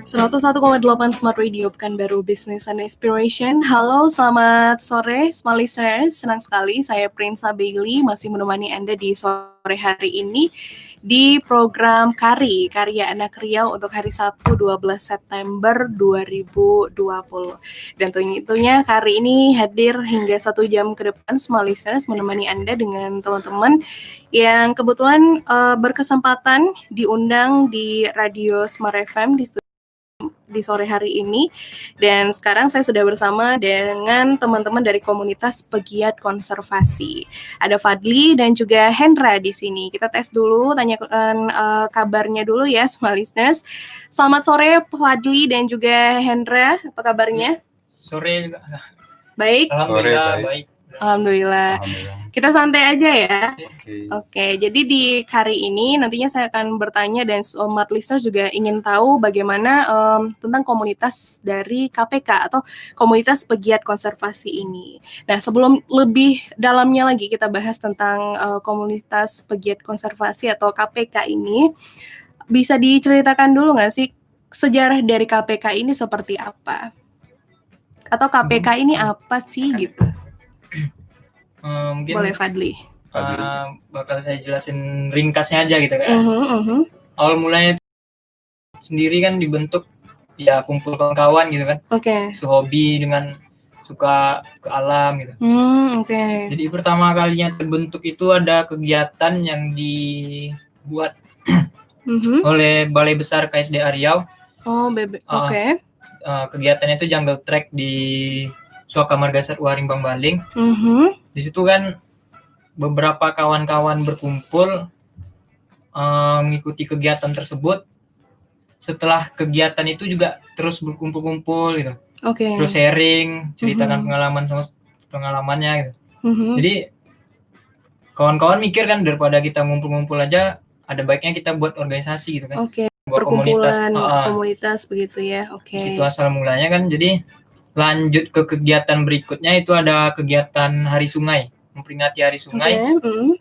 101,8 Smart Radio, Pekanbaru Business and Inspiration. Halo, selamat sore, smart listeners. Senang sekali saya Prinsa Bailey masih menemani Anda di sore hari ini di program Karya Anak Riau untuk hari Sabtu 12 September 2020. Dan tentunya Kari ini hadir hingga 1 jam ke depan, smart listeners, menemani Anda dengan teman-teman yang kebetulan berkesempatan diundang di Radio Smart FM di sore hari ini. Dan sekarang saya sudah bersama dengan teman-teman dari komunitas pegiat konservasi. Ada Fadli dan juga Hendra di sini. Kita tes dulu, tanyakan kabarnya dulu ya, smart listeners. Selamat sore Fadli dan juga Hendra, apa kabarnya? Sore juga. Baik. Alhamdulillah baik. Alhamdulillah. Kita santai aja ya. Oke, jadi di hari ini nantinya saya akan bertanya dan smart listener juga ingin tahu bagaimana tentang komunitas dari KPK atau komunitas pegiat konservasi ini. Nah, sebelum lebih dalamnya lagi kita bahas tentang komunitas pegiat konservasi atau KPK ini, bisa diceritakan dulu nggak sih sejarah dari KPK ini seperti apa? Atau KPK ini apa sih gitu? Mungkin boleh Fadli. Bakal saya jelasin ringkasnya aja gitu kan. Awal mulanya sendiri kan dibentuk ya kumpul kawan-kawan gitu kan. Sehobi dengan suka ke alam gitu. Jadi pertama kalinya terbentuk itu ada kegiatan yang dibuat oleh Balai Besar KSDA Riau. Kegiatannya itu jungle trek di Suaka Margasat Waring Bangbaling. Di situ kan beberapa kawan-kawan berkumpul mengikuti kegiatan tersebut. Setelah kegiatan itu juga terus berkumpul-kumpul gitu. Terus sharing, ceritakan pengalamannya gitu. Jadi kawan-kawan mikir kan daripada kita ngumpul-ngumpul aja, ada baiknya kita buat organisasi gitu kan. Buat komunitas begitu ya. Di situ asal mulanya kan. Jadi lanjut ke kegiatan berikutnya itu ada kegiatan Hari Sungai, memperingati Hari Sungai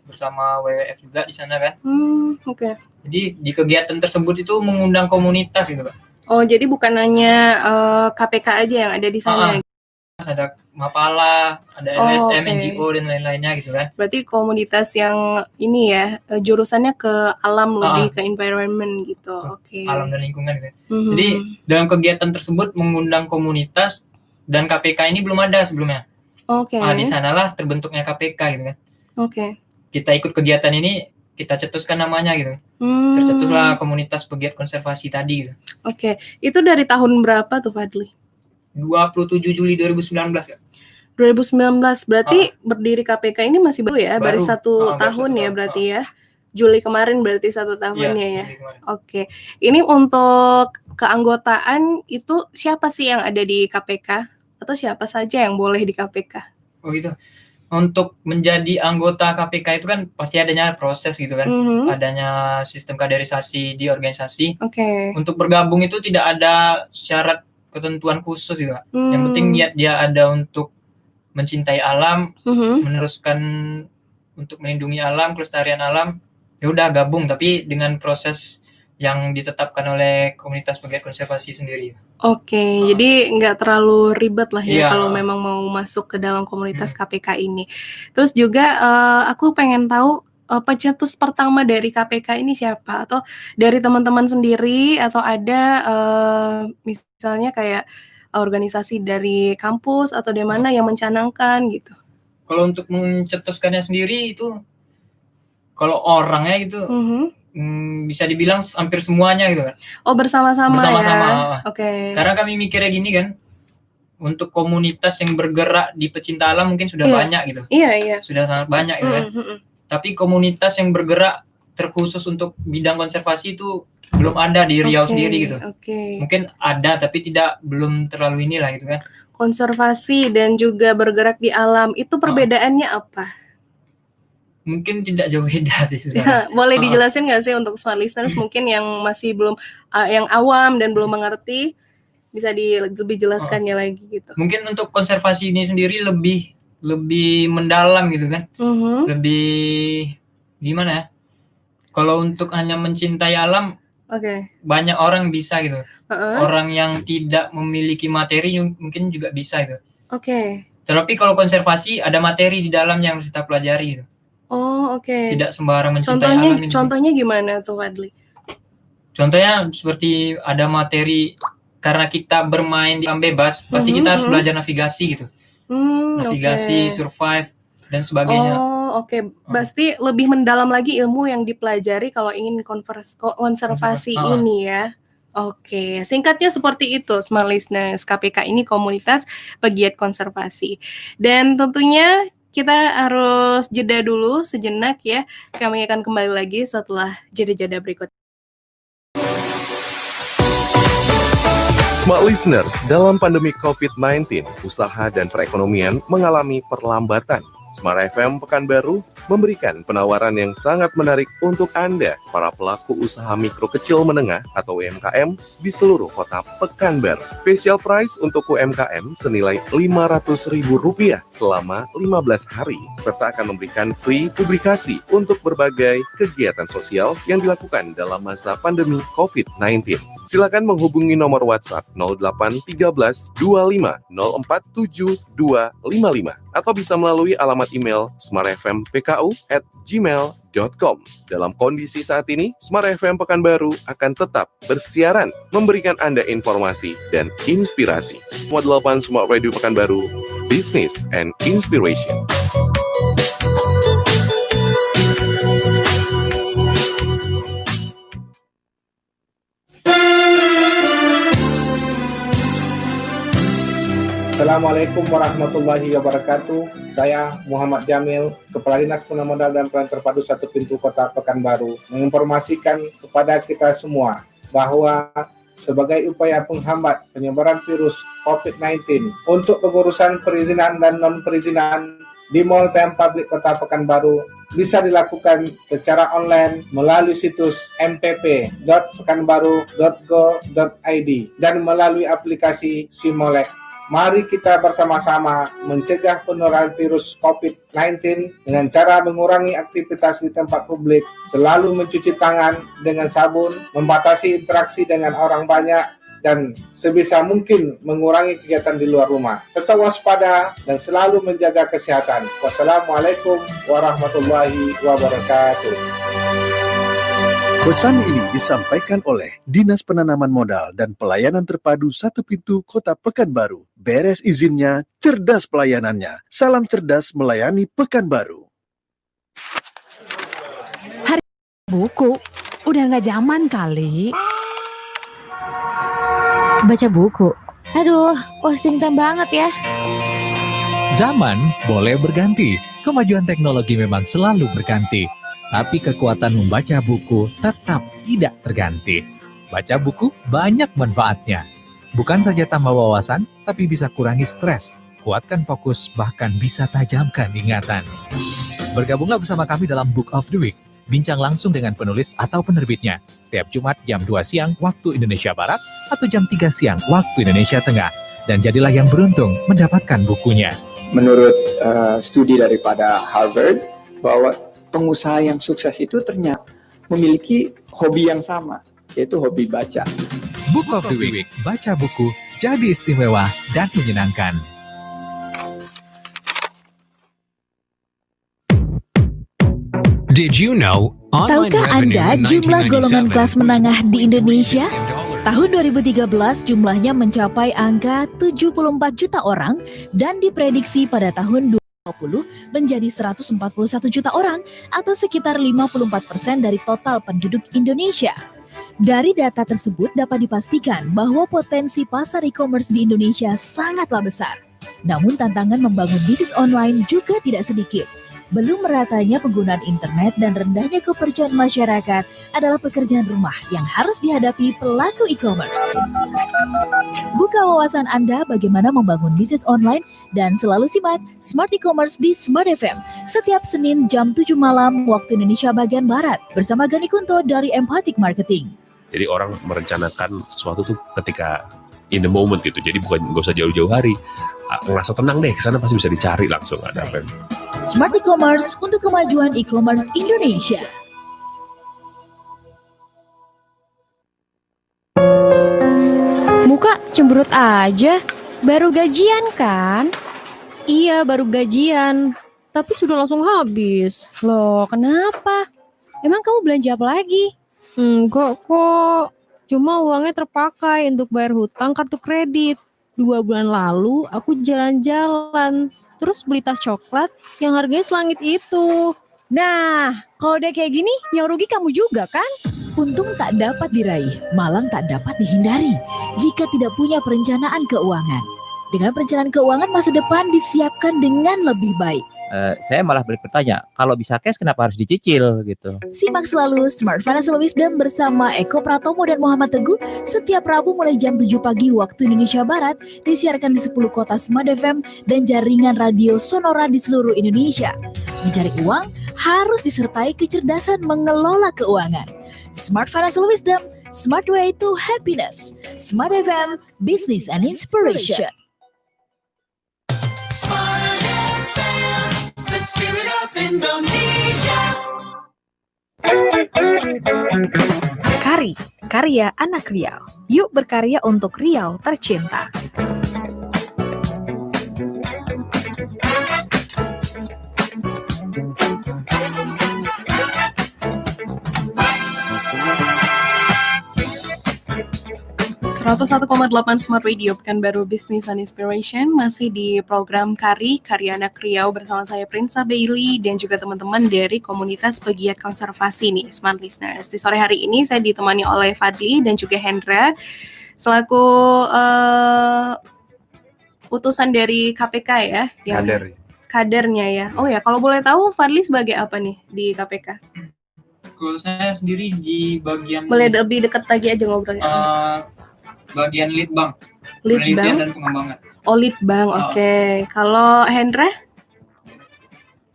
bersama WWF juga di sana kan. Jadi di kegiatan tersebut itu mengundang komunitas gitu Pak. Oh, jadi bukan hanya KPK aja yang ada di sana. Ada Mapala, ada LSM, NGO dan lain-lainnya gitu kan. Berarti komunitas yang ini ya, jurusannya ke alam, lebih ke environment gitu. Alam dan lingkungan gitu. Jadi dalam kegiatan tersebut mengundang komunitas. Dan KPK ini belum ada sebelumnya. Di sanalah terbentuknya KPK gitu kan. Kita ikut kegiatan ini, kita cetuskan namanya gitu. Tercetuslah komunitas pegiat konservasi tadi gitu. Itu dari tahun berapa tuh Fadli? 27 Juli 2019 kan. 2019 berarti berdiri KPK ini masih baru ya, baru 1 tahun ya berarti ya. Juli kemarin berarti 1 tahunnya ya. Ini untuk keanggotaan itu siapa sih yang ada di KPK? Atau siapa saja yang boleh di KPK? Oh gitu. Untuk menjadi anggota KPK itu kan pasti adanya proses gitu kan. Adanya sistem kaderisasi di organisasi. Untuk bergabung itu tidak ada syarat ketentuan khusus gitu. Yang penting niat dia ada untuk mencintai alam, meneruskan untuk melindungi alam, kelestarian alam. Ya udah gabung, tapi dengan proses yang ditetapkan oleh komunitas pegiat konservasi sendiri. Jadi nggak terlalu ribet lah ya kalau memang mau masuk ke dalam komunitas KPK ini. Terus juga aku pengen tahu pencetus pertama dari KPK ini siapa? Atau dari teman-teman sendiri, atau ada misalnya kayak organisasi dari kampus atau dari mana yang mencanangkan gitu? Kalau untuk mencetuskannya sendiri itu, kalau orangnya gitu bisa dibilang hampir semuanya gitu kan. Bersama-sama ya. Karena kami mikirnya gini kan, untuk komunitas yang bergerak di pecinta alam mungkin sudah banyak gitu. Sudah sangat banyak gitu kan. Tapi komunitas yang bergerak terkhusus untuk bidang konservasi itu belum ada di Riau sendiri gitu. Mungkin ada tapi belum terlalu inilah gitu kan. Konservasi dan juga bergerak di alam itu perbedaannya apa? Mungkin tidak jauh beda sih sebenarnya. Boleh dijelasin nggak sih untuk smart listeners mungkin yang masih belum yang awam dan belum mengerti, bisa lebih jelaskannya lagi gitu. Mungkin untuk konservasi ini sendiri lebih mendalam gitu kan. Lebih gimana ya? Kalau untuk hanya mencintai alam Oke. banyak orang bisa gitu. Heeh. Orang yang tidak memiliki materi mungkin juga bisa gitu. Oke. Tapi kalau konservasi ada materi di dalam yang harus kita pelajari gitu. Oh, oke. Tidak sembarang mencintai alam ini. Contohnya gimana tuh, Wadli? Contohnya seperti ada materi karena kita bermain di alam bebas, pasti kita harus belajar navigasi gitu. Navigasi, survive dan sebagainya. Oh, oke. Pasti lebih mendalam lagi ilmu yang dipelajari kalau ingin konservasi ini ya. Oke, singkatnya seperti itu, Smart Listeners. KPK ini komunitas pegiat konservasi. Dan tentunya kita harus jeda dulu sejenak ya. Kami akan kembali lagi setelah jeda-jeda berikut. Smart Listeners, dalam pandemi COVID-19, usaha dan perekonomian mengalami perlambatan. Smart FM Pekanbaru memberikan penawaran yang sangat menarik untuk Anda, para pelaku usaha mikro kecil menengah atau UMKM di seluruh kota Pekanbaru. Special price untuk UMKM senilai Rp500.000 selama 15 hari, serta akan memberikan free publikasi untuk berbagai kegiatan sosial yang dilakukan dalam masa pandemi COVID-19. Silakan menghubungi nomor WhatsApp 0813 25 04 7255 atau bisa melalui alamat email smartfmpku@gmail.com. Dalam kondisi saat ini, Smart FM Pekanbaru akan tetap bersiaran memberikan Anda informasi dan inspirasi. 8 Smart Radio Pekanbaru, Business and Inspiration. Assalamualaikum warahmatullahi wabarakatuh. Saya Muhammad Jamil, Kepala Dinas Penanaman Modal dan Pelayanan Terpadu 1 Pintu Kota Pekanbaru, menginformasikan kepada kita semua bahwa sebagai upaya penghambat penyebaran virus COVID-19 untuk pengurusan perizinan dan non-perizinan di Mall PM Public Kota Pekanbaru bisa dilakukan secara online melalui situs mpp.pekanbaru.go.id dan melalui aplikasi Simolek. Mari kita bersama-sama mencegah penularan virus COVID-19 dengan cara mengurangi aktivitas di tempat publik, selalu mencuci tangan dengan sabun, membatasi interaksi dengan orang banyak, dan sebisa mungkin mengurangi kegiatan di luar rumah. Tetap waspada dan selalu menjaga kesehatan. Wassalamualaikum warahmatullahi wabarakatuh. Pesan ini disampaikan oleh Dinas Penanaman Modal dan Pelayanan Terpadu 1 Pintu Kota Pekanbaru. Beres izinnya, cerdas pelayanannya. Salam cerdas melayani Pekanbaru. Hari buku, udah nggak zaman kali. Baca buku, aduh, wasting time banget ya. Zaman boleh berganti, kemajuan teknologi memang selalu berganti. Tapi kekuatan membaca buku tetap tidak terganti. Baca buku banyak manfaatnya. Bukan saja tambah wawasan, tapi bisa kurangi stres, kuatkan fokus, bahkan bisa tajamkan ingatan. Bergabunglah bersama kami dalam Book of the Week. Bincang langsung dengan penulis atau penerbitnya. Setiap Jumat jam 2 siang waktu Indonesia Barat atau jam 3 siang waktu Indonesia Tengah. Dan jadilah yang beruntung mendapatkan bukunya. Menurut studi daripada Harvard, bahwa pengusaha yang sukses itu ternyata memiliki hobi yang sama, yaitu hobi baca. Book of the Week, baca buku jadi istimewa dan menyenangkan. Did you know? Tahukah Anda jumlah golongan kelas menengah di Indonesia? Tahun 2013 jumlahnya mencapai angka 74 juta orang dan diprediksi pada tahun 2020 menjadi 141 juta orang atau sekitar 54% dari total penduduk Indonesia. Dari data tersebut dapat dipastikan bahwa potensi pasar e-commerce di Indonesia sangatlah besar. Namun tantangan membangun bisnis online juga tidak sedikit. Belum meratanya penggunaan internet dan rendahnya kepercayaan masyarakat adalah pekerjaan rumah yang harus dihadapi pelaku e-commerce. Buka wawasan Anda bagaimana membangun bisnis online dan selalu simak Smart E-Commerce di Smart FM setiap Senin jam 7 malam waktu Indonesia bagian Barat bersama Gani Kunto dari Empathic Marketing. Jadi orang merencanakan sesuatu tuh ketika in the moment gitu. Jadi nggak usah jauh-jauh hari. Ngerasa tenang deh, kesana pasti bisa dicari langsung ada apa. Smart E-Commerce untuk kemajuan e-commerce Indonesia. Kak, cemberut aja. Baru gajian kan? Iya, baru gajian. Tapi sudah langsung habis. Loh, kenapa? Emang kamu belanja apa lagi? Enggak kok. Cuma uangnya terpakai untuk bayar hutang kartu kredit. 2 bulan lalu aku jalan-jalan. Terus beli tas coklat yang harganya selangit itu. Nah, kalau udah kayak gini, yang rugi kamu juga kan? Untung tak dapat diraih, malang tak dapat dihindari jika tidak punya perencanaan keuangan. Dengan perencanaan keuangan, masa depan disiapkan dengan lebih baik. Saya malah bertanya, kalau bisa cash kenapa harus dicicil gitu? Simak selalu Smart Financial Wisdom bersama Eko Pratomo dan Muhammad Teguh setiap Rabu mulai jam 7 pagi waktu Indonesia Barat, disiarkan di 10 kota Smart FM dan jaringan radio Sonora di seluruh Indonesia. Mencari uang harus disertai kecerdasan mengelola keuangan. Smart Financial Wisdom, Smart Way to Happiness. Smart FM, Business and Inspiration. Kari, karya anak Riau. Yuk berkarya untuk Riau tercinta. .1 Smart Radio Pekanbaru Business and Inspiration masih di program Kari, Karya Anak Riau bersama saya Prinsa Bailey dan juga teman-teman dari komunitas pegiat konservasi nih, Smart Listeners. Di sore hari ini saya ditemani oleh Fadli dan juga Hendra selaku utusan dari KPK ya, yang kadernya ya. Oh ya, kalau boleh tahu Fadli sebagai apa nih di KPK? Kalau saya sendiri di bagian Boleh lebih dekat lagi aja ngobrolnya. Bagian Litbang, Litbang penelitian dan pengembangan. Oh, Litbang, oke. Kalau Hendra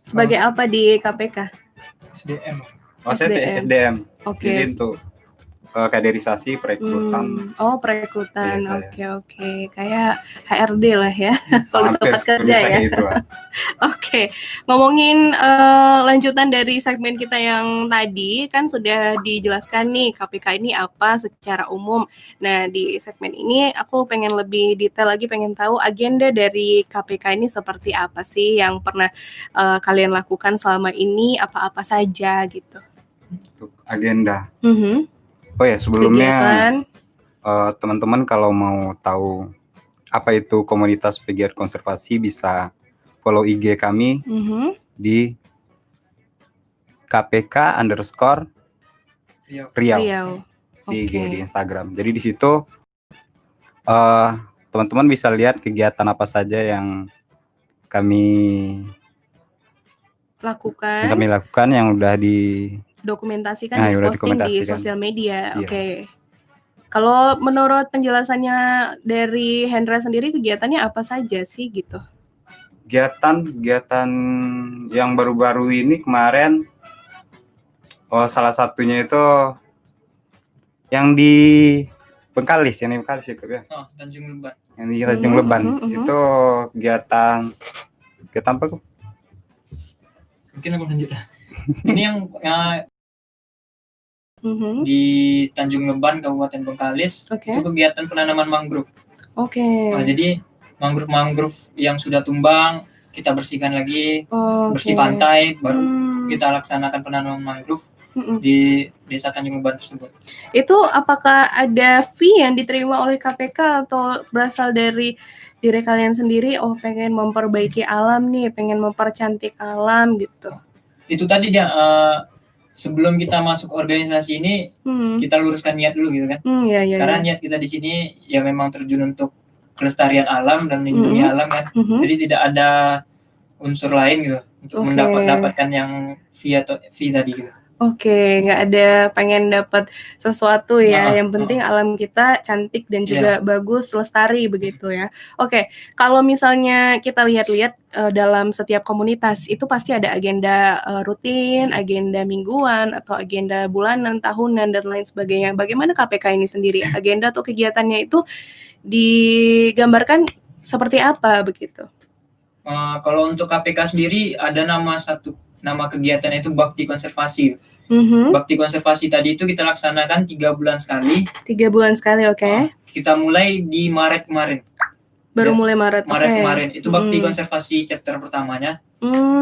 sebagai apa di KPK? SDM. Oh, saya SDM. Oke. Jadi untuk kaderisasi, perekrutan. Oh, perekrutan. Oke. Kayak HRD lah ya. Kalau tempat kerja ya. Gitu, Oke. Ngomongin lanjutan dari segmen kita yang tadi, kan sudah dijelaskan nih KPK ini apa secara umum. Nah, di segmen ini aku pengen lebih detail lagi, pengen tahu agenda dari KPK ini seperti apa sih yang pernah kalian lakukan selama ini, apa-apa saja gitu. Untuk agenda. Oh ya, sebelumnya teman-teman kalau mau tahu apa itu komunitas pegiat konservasi bisa follow IG kami di KPK_Riau di IG di Instagram. Jadi di situ teman-teman bisa lihat kegiatan apa saja yang kami lakukan yang udah dokumentasikan dan posting di sosial media. Iya. Oke. Kalau menurut penjelasannya dari Hendra sendiri, kegiatannya apa saja sih gitu? Kegiatan yang baru-baru ini kemarin, salah satunya itu yang di Bengkalis, ya Kak? Tanjung Leban. Yang di Tanjung Leban itu kegiatan apa kok? Mungkin aku lanjut. Ini yang di Tanjung Leban, Kabupaten Bengkalis, itu kegiatan penanaman mangrove. Nah, jadi mangrove yang sudah tumbang kita bersihkan lagi, bersih pantai, baru kita laksanakan penanaman mangrove di Desa Tanjung Leban tersebut. Itu apakah ada fee yang diterima oleh KPK atau berasal dari diri kalian sendiri? Oh, pengen memperbaiki alam nih, pengen mempercantik alam gitu. Itu tadi dia sebelum kita masuk organisasi ini kita luruskan niat dulu gitu kan. Karena niat kita di sini ya memang terjun untuk kelestarian alam dan melindungi alam kan. Jadi tidak ada unsur lain gitu untuk mendapatkan yang fee tadi gitu. Nggak ada pengen dapat sesuatu ya. Yang penting alam kita cantik dan juga bagus, lestari begitu ya. Kalau misalnya kita lihat-lihat dalam setiap komunitas itu pasti ada agenda rutin, agenda mingguan atau agenda bulanan, tahunan dan lain sebagainya. Bagaimana KPK ini sendiri? Agenda atau kegiatannya itu digambarkan seperti apa begitu? Kalau untuk KPK sendiri ada nama kegiatannya itu Bakti Konservasi. Bakti Konservasi tadi itu kita laksanakan 3 bulan sekali. 3 bulan sekali, kita mulai di Maret kemarin. Baru mulai Maret. Maret kemarin. Itu bakti konservasi chapter pertamanya.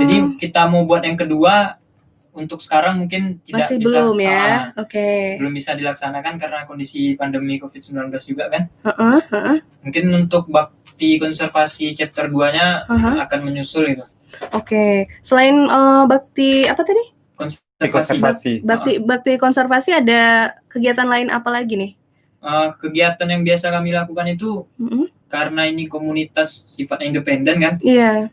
Jadi kita mau buat yang kedua, untuk sekarang mungkin tidak masih bisa. Belum ya. Belum bisa dilaksanakan karena kondisi pandemi COVID-19 juga kan. Mungkin untuk bakti konservasi chapter 2-nya akan menyusul gitu. Selain bakti apa tadi? Konservasi. Bakti konservasi ada kegiatan lain apa lagi nih? Kegiatan yang biasa kami lakukan itu karena ini komunitas sifatnya independen kan. Iya.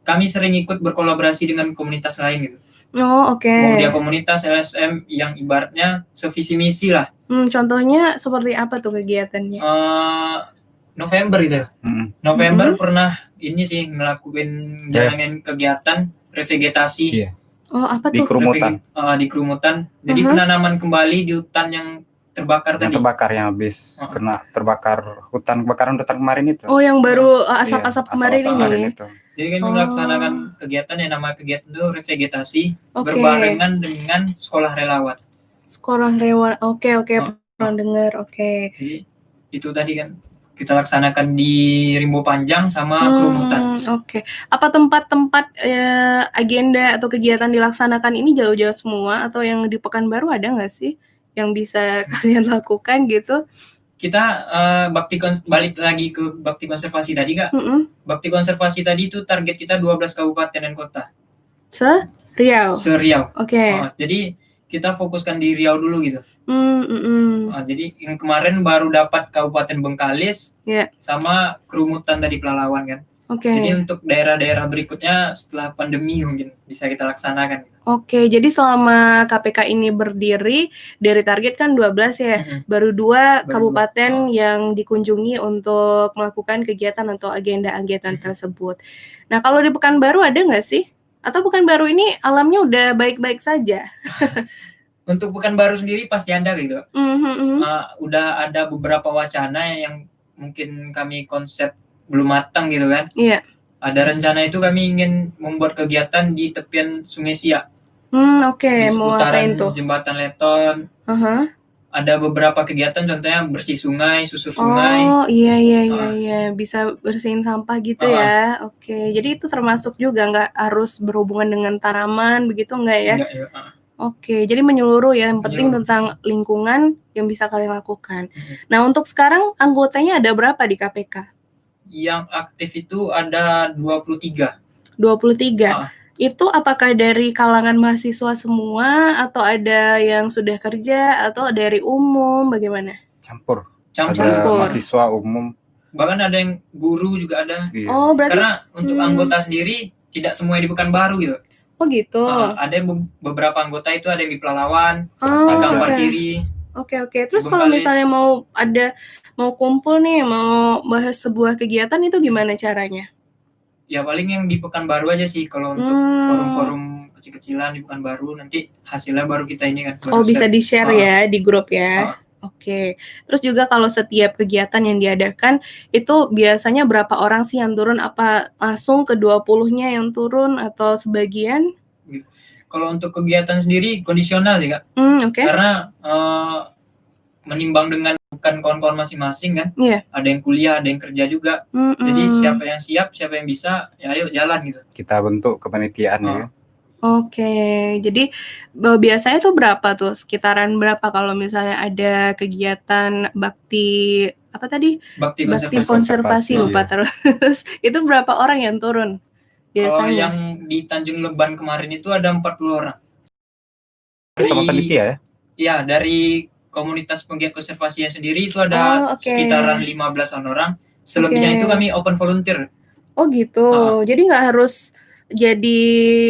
Kami sering ikut berkolaborasi dengan komunitas lain gitu. Mau dia komunitas LSM yang ibaratnya sevisi misi lah. Contohnya seperti apa tuh kegiatannya? November itu. November pernah ini sih ngelakuin jalanin kegiatan revegetasi. Apa tuh? Di kerumutan. Di kerumutan. Jadi penanaman kembali di hutan yang terbakar tadi. Yang habis kena terbakar kebakaran hutan kemarin itu. Yang baru asap-asap kemarin ini. Jadi kami melaksanakan kegiatan yang nama kegiatan itu revegetasi berbarengan dengan sekolah relawan. Sekolah relawan. Pernah dengar. Jadi itu tadi kan kita laksanakan di Rimbo Panjang sama kerumutan. Apa tempat-tempat agenda atau kegiatan dilaksanakan ini jauh-jauh semua atau yang di Pekanbaru ada nggak sih yang bisa kalian lakukan gitu? Kita balik lagi ke bakti konservasi tadi Kak. Bakti konservasi tadi itu target kita 12 kabupaten dan kota. Se-Riau. Jadi kita fokuskan di Riau dulu gitu. Jadi yang kemarin baru dapat Kabupaten Bengkalis sama kerumutan tadi Pelalawan kan. Jadi untuk daerah-daerah berikutnya setelah pandemi mungkin bisa kita laksanakan. Jadi selama KPK ini berdiri dari target kan 12 ya, baru 2 kabupaten yang dikunjungi untuk melakukan kegiatan atau agenda-agenda tersebut. Nah kalau di Pekanbaru ada nggak sih? Atau Pekanbaru ini alamnya udah baik-baik saja? Untuk Pekanbaru sendiri pasti ada gitu. Udah ada beberapa wacana yang mungkin kami konsep belum matang gitu kan. Ada rencana itu kami ingin membuat kegiatan di tepian Sungai Siak. Di seputaran Jembatan Leton. Ada beberapa kegiatan contohnya bersih sungai, susur sungai. Iya. Bisa bersihin sampah gitu ya. Jadi itu termasuk juga nggak harus berhubungan dengan tanaman begitu nggak ya? Jadi menyeluruh ya, yang penting tentang lingkungan yang bisa kalian lakukan. Nah untuk sekarang anggotanya ada berapa di KPK? Yang aktif itu ada 23. Itu apakah dari kalangan mahasiswa semua atau ada yang sudah kerja atau dari umum bagaimana? Campur. Ada mahasiswa umum. Bahkan ada yang guru juga ada. Berarti karena untuk anggota sendiri tidak semua di Pekanbaru gitu. Gitu. Ada beberapa anggota itu ada yang di Pelalawan, Kampar Kiri. Terus kalau misalnya mau kumpul nih, mau bahas sebuah kegiatan itu gimana caranya? Ya paling yang di Pekanbaru aja sih kalau untuk forum-forum kecil-kecilan di Pekanbaru nanti hasilnya baru kita ini kan. Bisa di-share ya di grup ya. Terus juga kalau setiap kegiatan yang diadakan itu biasanya berapa orang sih yang turun? Apa langsung ke 20-nya yang turun atau sebagian? Kalau untuk kegiatan sendiri kondisional sih Kak. Karena menimbang dengan bukan kawan-kawan masing-masing kan. Ada yang kuliah, ada yang kerja juga. Jadi siapa yang siap, siapa yang bisa, ya ayo jalan gitu. Kita bentuk kepanitiaan ya. Jadi biasanya tuh berapa tuh? Sekitaran berapa kalau misalnya ada kegiatan bakti apa tadi? Bakti konservasi lupa terus. Itu berapa orang yang turun biasanya? Kalau yang di Tanjung Leban kemarin itu ada 40 orang. Sama panitia ya? Iya, dari komunitas penggiat konservasinya sendiri itu ada sekitaran 15-an orang. Selebihnya itu kami open volunteer. Jadi nggak harus jadi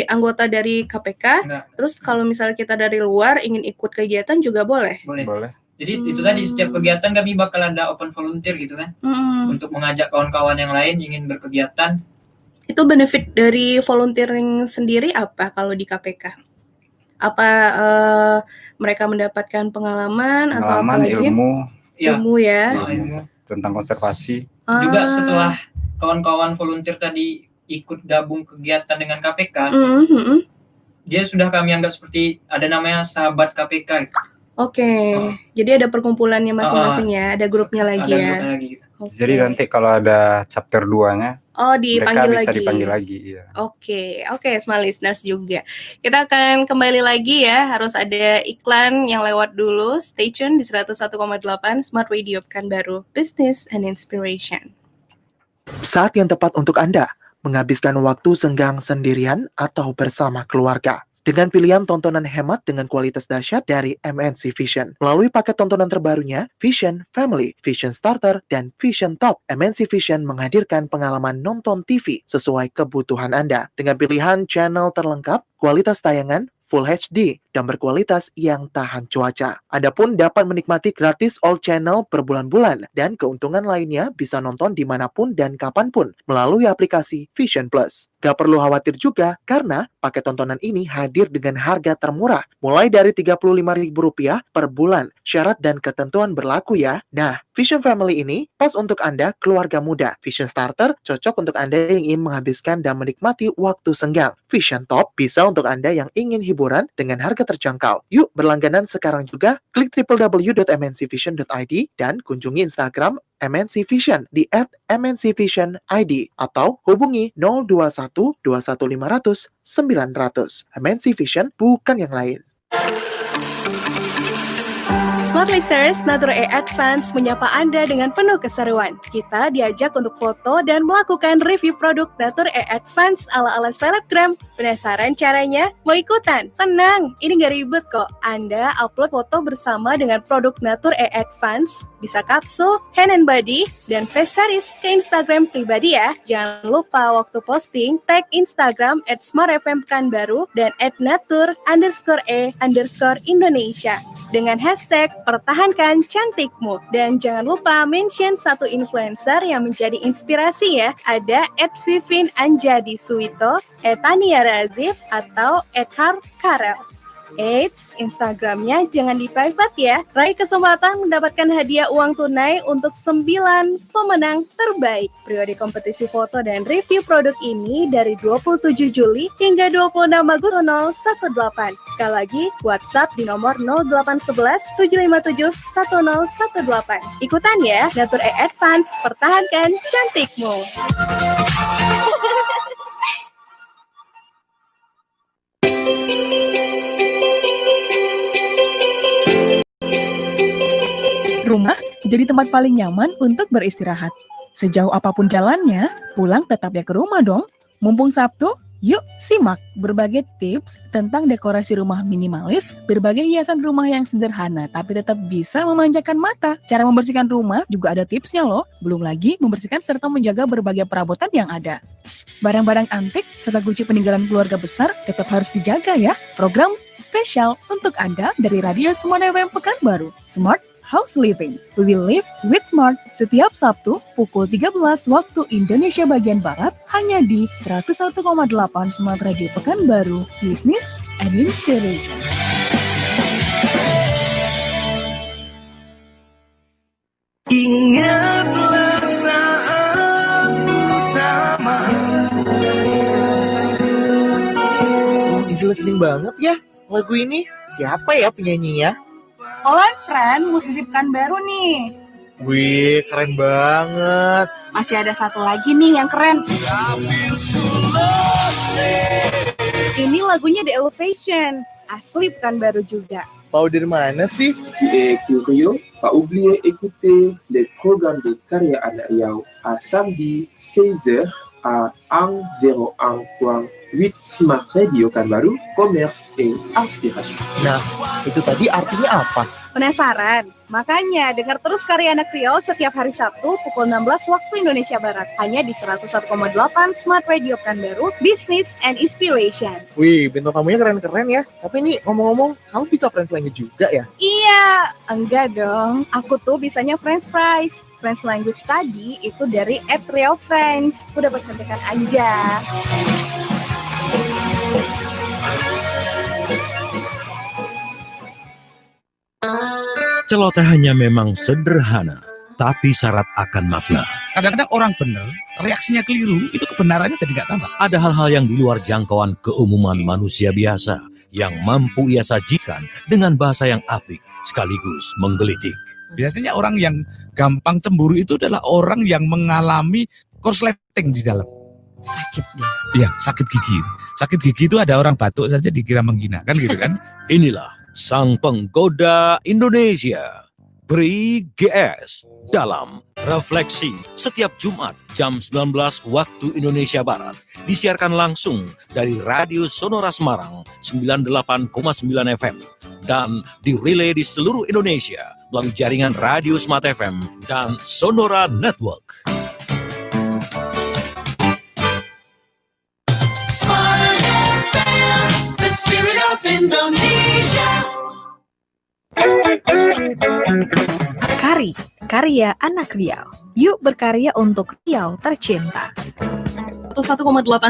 anggota dari KPK. Terus kalau misalnya kita dari luar ingin ikut kegiatan juga boleh? Boleh. Jadi itu tadi setiap kegiatan kami bakal ada open volunteer gitu kan. Untuk mengajak kawan-kawan yang lain ingin berkegiatan. Itu benefit dari volunteering sendiri apa kalau di KPK? Apa mereka mendapatkan pengalaman atau apa lagi? Ilmu ya. Ilmu tentang konservasi. Juga setelah kawan-kawan volunteer tadi ikut gabung kegiatan dengan KPK, dia sudah kami anggap seperti ada namanya sahabat KPK. Oke, jadi ada perkumpulannya masing-masing ya, ada grupnya lagi Ada ya. grupnya lagi gitu. Oke. Jadi nanti kalau ada chapter 2-nya, Oh, mereka dipanggil bisa lagi. dipanggil lagi. Iya. Oke, smart listeners juga. Kita akan kembali lagi ya, harus ada iklan yang lewat dulu. Stay tune di 101,8 Smart Radio Pekanbaru, Business and Inspiration. Saat yang tepat untuk Anda menghabiskan waktu senggang sendirian atau bersama keluarga. Dengan pilihan tontonan hemat dengan kualitas dahsyat dari MNC Vision. Melalui paket tontonan terbarunya, Vision Family, Vision Starter, dan Vision Top, MNC Vision menghadirkan pengalaman nonton TV sesuai kebutuhan Anda. Dengan pilihan channel terlengkap, kualitas tayangan Full HD, dan berkualitas yang tahan cuaca. Anda pun dapat menikmati gratis all channel berbulan-bulan, dan keuntungan lainnya bisa nonton dimanapun dan kapanpun melalui aplikasi Vision Plus. Gak perlu khawatir juga, karena paket tontonan ini hadir dengan harga termurah, mulai dari Rp35.000 per bulan. Syarat dan ketentuan berlaku ya. Nah, Vision Family ini pas untuk Anda keluarga muda. Vision Starter cocok untuk Anda yang ingin menghabiskan dan menikmati waktu senggang. Vision Top bisa untuk Anda yang ingin hiburan dengan harga terjangkau. Yuk berlangganan sekarang juga. Klik www.mncvision.id dan kunjungi Instagram MNC Vision di @MNCVisionID atau hubungi 021 21500 900. MNC Vision bukan yang lain. Smart Listeners, Natur E Advance menyapa Anda dengan penuh keseruan. Kita diajak untuk foto dan melakukan review produk Natur E Advance ala-ala selebgram. Penasaran caranya? Mau ikutan? Tenang, ini gak ribet kok. Anda upload foto bersama dengan produk Natur E Advance, bisa kapsul, hand and body, dan face series ke Instagram pribadi ya. Jangan lupa waktu posting, tag Instagram @smartfmpekanbaru dan @natur_e_Indonesia. Dengan hashtag pertahankan cantikmu. Dan jangan lupa mention satu influencer yang menjadi inspirasi ya. Ada @Vivin Anjadi Suwito, @Tania Razif, atau @Karel. Eits, Instagramnya jangan di private ya. Raih kesempatan mendapatkan hadiah uang tunai untuk 9 pemenang terbaik. Periode kompetisi foto dan review produk ini dari 27 Juli hingga 26 Agustus 2018. Sekali lagi, WhatsApp di nomor 0811 757 1018. Ikutan ya, Natur E Advance, pertahankan cantikmu. Rumah jadi tempat paling nyaman untuk beristirahat. Sejauh apapun jalannya, pulang tetap ya ke rumah dong. Mumpung Sabtu, yuk simak berbagai tips tentang dekorasi rumah minimalis, berbagai hiasan rumah yang sederhana tapi tetap bisa memanjakan mata. Cara membersihkan rumah juga ada tipsnya loh. Belum lagi membersihkan serta menjaga berbagai perabotan yang ada. Barang-barang antik serta guci peninggalan keluarga besar tetap harus dijaga ya. Program spesial untuk Anda dari Radio Smart FM Pekanbaru. Smart House Living. We will live with smart setiap Sabtu pukul 13 waktu Indonesia bagian Barat hanya di 101,8 Smart Radio Pekanbaru, Business and Inspiration. Ingatlah saat pertama. Easy listening banget ya lagu ini. Siapa ya penyanyinya? Olan Friend, musisi Pekanbaru nih. Wih, keren banget. Masih ada satu lagi nih yang keren. Ini lagunya The Elevation. Asli Pekanbaru juga. Tahu dari mana sih? Curieux, pas oublier écouter les programmes de carrière anak riau à samedi 16h à 101.8 Smart Radio Pekanbaru, Commerce et Inspiration. Nah, itu tadi artinya apa? Penasaran? Makanya dengar terus karya anak Riau setiap hari Sabtu pukul 16 waktu Indonesia Barat. Hanya di 101,8 Smart Radio Pekanbaru, Business and Inspiration. Wih, bintang tamunya keren-keren ya. Tapi nih, ngomong-ngomong, kamu bisa French language juga ya? Iya, enggak dong. Aku tuh bisanya French fries. French language tadi itu dari @RiauFrench. Udah percantikan aja. Celotehannya memang sederhana, tapi syarat akan makna. Kadang-kadang orang benar, reaksinya keliru, itu kebenarannya jadi nggak tambah. Ada hal-hal yang di luar jangkauan keumuman manusia biasa, yang mampu ia sajikan dengan bahasa yang apik sekaligus menggelitik. Biasanya orang yang gampang cemburu itu adalah orang yang mengalami korsleting di dalam. Sakit dia. Iya, sakit gigi. Sakit gigi itu ada orang batuk saja dikira menghina, kan gitu kan? Inilah sang penggoda Indonesia, Pri GS, dalam Refleksi setiap Jumat jam 19 waktu Indonesia Barat. Disiarkan langsung dari Radio Sonora Semarang 98,9 FM dan dirilai di seluruh Indonesia melalui jaringan Radio Smart FM dan Sonora Network. Kari, karya anak Riau. Yuk berkarya untuk Riau tercinta. 101,8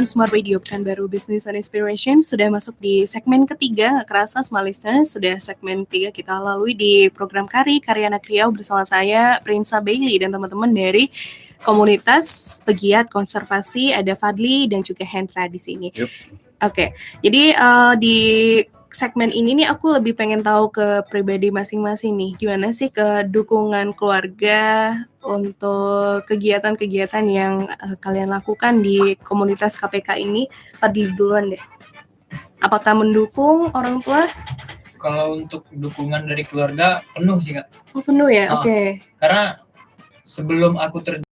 Smart Radio Pekanbaru Business and Inspiration sudah masuk di segmen ketiga. Nggak kerasa Smart Listeners, sudah segmen 3 kita lalui di program Kari, Karya Anak Riau bersama saya Prinsa Bailey dan teman-teman dari komunitas pegiat konservasi. Ada Fadli dan juga Hendra di sini. Oke, jadi di segmen ini nih aku lebih pengen tahu ke pribadi masing-masing nih. Gimana sih ke dukungan keluarga untuk kegiatan-kegiatan yang kalian lakukan di komunitas KPK ini? Fadli duluan deh. Apakah mendukung orang tua? Kalau untuk dukungan dari keluarga penuh sih Kak. Oh penuh ya, oke. Karena sebelum aku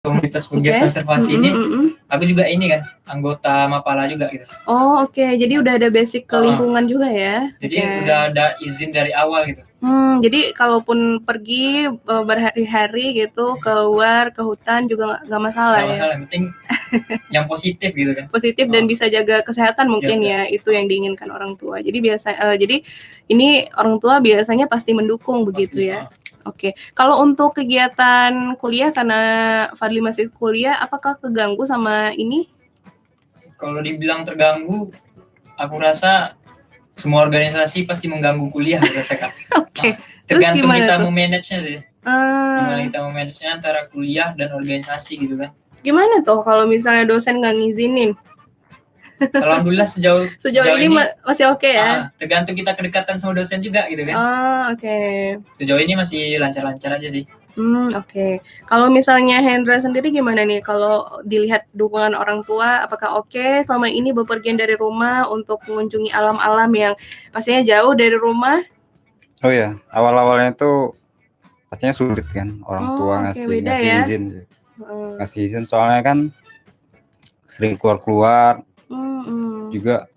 komunitas pegiat konservasi ini, aku juga ini kan anggota Mapala juga gitu. Oh oke, jadi udah ada basic ke lingkungan juga ya? Jadi udah ada izin dari awal gitu. Jadi kalaupun pergi berhari-hari gitu keluar ke hutan juga nggak masalah ya? Yang penting yang positif gitu kan. Positif dan bisa jaga kesehatan mungkin ya, itu yang diinginkan orang tua. Jadi jadi ini orang tua biasanya pasti mendukung begitu ya? Oke, kalau untuk kegiatan kuliah karena Fadli masih kuliah, apakah keganggu sama ini? Kalau dibilang terganggu, aku rasa semua organisasi pasti mengganggu kuliah rasa Kak. Oke. Tergantung kita mau manage-nya sih. Gimana kita mau manage-nya antara kuliah dan organisasi gitu kan. Gimana tuh kalau misalnya dosen nggak ngizinin? Alhamdulillah sejauh ini masih oke ya? Tergantung kita kedekatan sama dosen juga gitu kan. Oke. Sejauh ini masih lancar-lancar aja sih. Oke. Kalau misalnya Hendra sendiri gimana nih? Kalau dilihat dukungan orang tua, apakah oke selama ini bepergian dari rumah untuk mengunjungi alam-alam yang pastinya jauh dari rumah? Oh ya, awal-awalnya tuh pastinya sulit kan orang tua ngasih izin. Ngasih izin soalnya kan sering keluar-keluar. Juga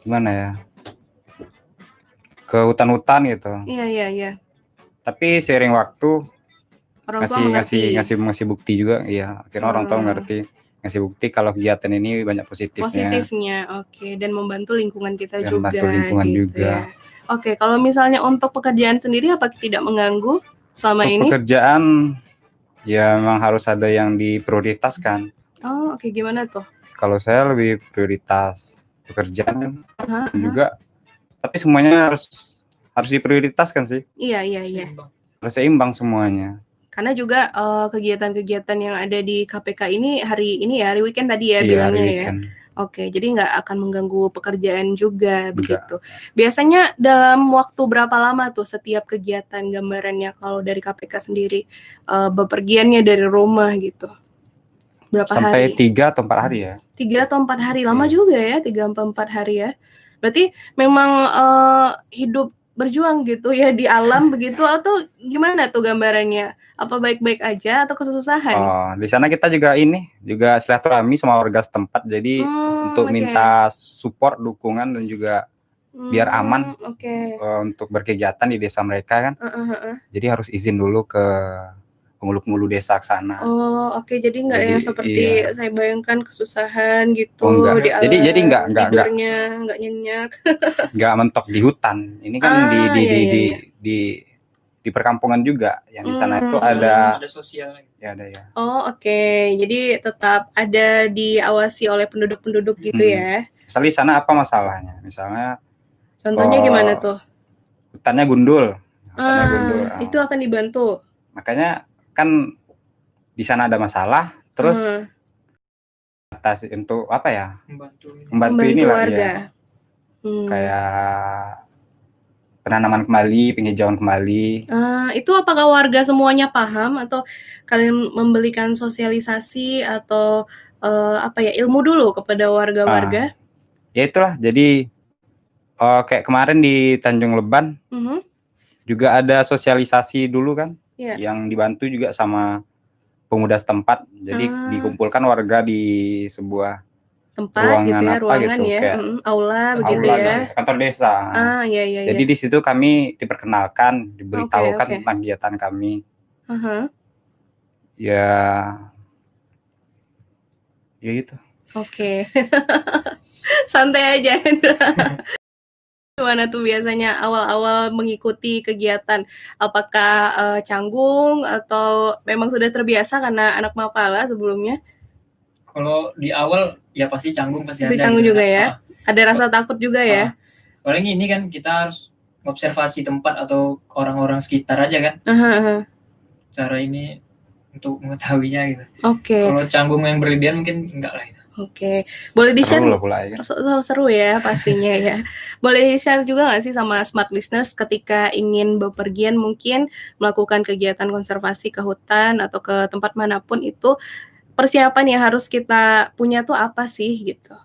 gimana ya, ke hutan-hutan gitu. Iya. Tapi seiring waktu orang tua ngasih bukti juga, iya. Akhirnya orang tua ngerti, ngasih bukti kalau kegiatan ini banyak positifnya. Oke. Dan membantu lingkungan kita juga. Membantu lingkungan gitu juga. Ya. Oke, kalau misalnya untuk pekerjaan sendiri apa tidak mengganggu selama ini? Pekerjaan ya memang harus ada yang diprioritaskan. Oh, oke. Gimana tuh? Kalau saya lebih prioritas pekerjaan juga, tapi semuanya harus diprioritaskan sih. Iya. Harus seimbang semuanya. Karena juga kegiatan-kegiatan yang ada di KPK ini hari weekend tadi ya bilangnya ya. Oke, jadi nggak akan mengganggu pekerjaan juga begitu. Biasanya dalam waktu berapa lama tuh setiap kegiatan gambarannya kalau dari KPK sendiri bepergiannya dari rumah gitu? Berapa sampai hari? 3 atau 4 hari ya. 3 atau 4 hari, lama juga ya, 3 atau 4 hari ya. Berarti memang hidup berjuang gitu ya di alam begitu atau gimana tuh gambarannya? Apa baik-baik aja atau kesusahan? Oh, di sana kita juga silaturahmi sama warga setempat. Jadi untuk minta support, dukungan dan juga biar aman untuk berkegiatan di desa mereka kan. Jadi harus izin dulu ke penghulu desa ke sana. Oh, oke. Jadi enggak yang seperti saya bayangkan kesusahan gitu enggak. di alam. Jadi enggak tidurnya enggak nyenyak. Enggak mentok di hutan. Ini kan di perkampungan juga. Yang di sana itu ada sosial. Ya ada ya. Oh, oke. Jadi tetap ada diawasi oleh penduduk-penduduk gitu ya. Misalnya di sana apa masalahnya? Misalnya contohnya gimana tuh? Hutannya gundul. Itu akan dibantu. Makanya kan di sana ada masalah, terus mengatasi untuk apa ya? Membantu Membantu inilah warga. ya. Kayak penanaman kembali, penghijauan kembali. Itu apakah warga semuanya paham atau kalian memberikan sosialisasi atau ilmu dulu kepada warga-warga? Ya itulah, jadi kayak kemarin di Tanjung Leban juga ada sosialisasi dulu kan, yang dibantu juga sama pemuda setempat. Jadi dikumpulkan warga di sebuah Tempat gitu ya, ruangan gitu, ya, kayak aula begitu aula, ya. kantor desa. Iya. Jadi di situ kami diperkenalkan, diberitahukan Oke. tentang kegiatan kami. Aha. Ya gitu. Oke. Santai aja. Gimana tuh biasanya awal-awal mengikuti kegiatan? Apakah canggung atau memang sudah terbiasa karena anak Mapala sebelumnya? Kalau di awal ya pasti canggung, pasti Masih ada canggung gitu. juga ya? Ada rasa takut juga ya? Paling ini kan kita harus observasi tempat atau orang-orang sekitar aja kan. Cara ini untuk mengetahuinya gitu. Oke. Kalau canggung yang berlebihan mungkin enggak lah itu. Oke, boleh di-share? Seru lah pula ya. Seru ya pastinya ya. Boleh di-share juga nggak sih sama smart listeners ketika ingin bepergian mungkin melakukan kegiatan konservasi ke hutan atau ke tempat manapun itu persiapan yang harus kita punya tuh apa sih gitu?